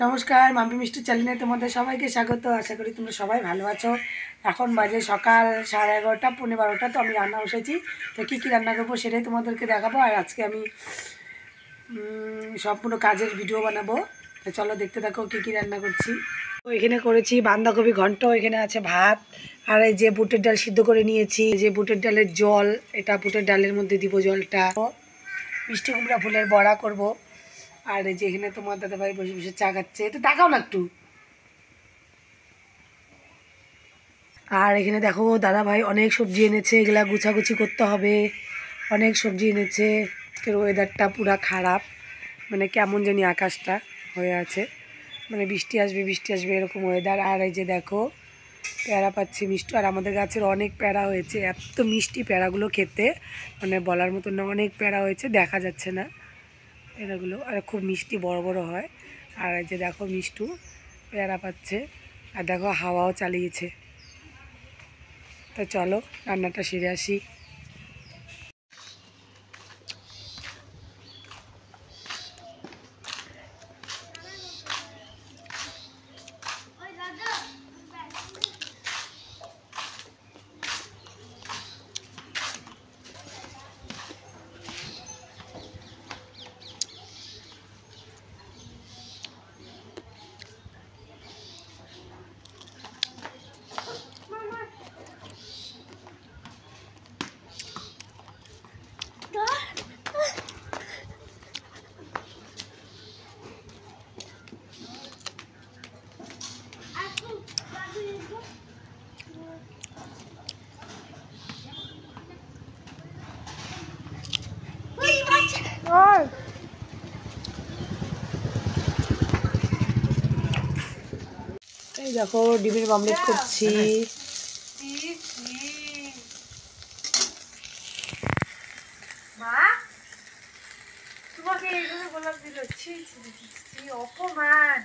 নমস্কার, মাম্পি মিষ্টি চ্যানেলে তোমাদের সবাইকে স্বাগত। আশা করি তোমরা সবাই ভালো আছো। এখন বাজে সকাল 11:30, 12:15। তো আমি রান্না বসেছি। তো কী কী রান্না করবো সেটাই তোমাদেরকে দেখাবো। আর আজকে আমি সম্পূর্ণ কাজের ভিডিও বানাবো। তো চলো দেখতে থাকো কী কী রান্না করছি। তো এখানে করেছি বাঁধাকপি ঘন্ট, এখানে আছে ভাত, আর এই যে বুটের ডাল সিদ্ধ করে নিয়েছি। যে বুটের ডালের জল, এটা বুটের ডালের মধ্যে দিব জলটা। মিষ্টি কুমড়া ফুলের বড়া করব। আর এই যে এখানে তোমার দাদাভাই বসে বসে চা খাচ্ছে, তো তাকাও না একটু। আর এখানে দেখো দাদাভাই অনেক সবজি এনেছে, এগুলা গুছাগুছি করতে হবে। অনেক সবজি এনেছে। আজকের ওয়েদারটা পুরা খারাপ, মানে কেমন জানি আকাশটা হয়ে আছে, মানে বৃষ্টি আসবে বৃষ্টি আসবে এরকম ওয়েদার। আর এই যে দেখো প্যারা পাচ্ছি মিষ্টি, আর আমাদের গাছের অনেক প্যারা হয়েছে। এত মিষ্টি প্যারাগুলো খেতে, মানে বলার মতন না, অনেক প্যারা হয়েছে, দেখা যাচ্ছে না প্যারাগুলো, আর খুব মিষ্টি বড় বড় হয়। আর এই যে দেখো মিষ্টু পেয়ারা পাচ্ছে, আর দেখো হাওয়াও চালিয়েছে। তো চলো রান্নাটা সেরে আসি। এই দেখো ডিমের অমলেট করছি। তোমাকে এইভাবে গোলাপ দিল, ছি ছি ছি, অপমান।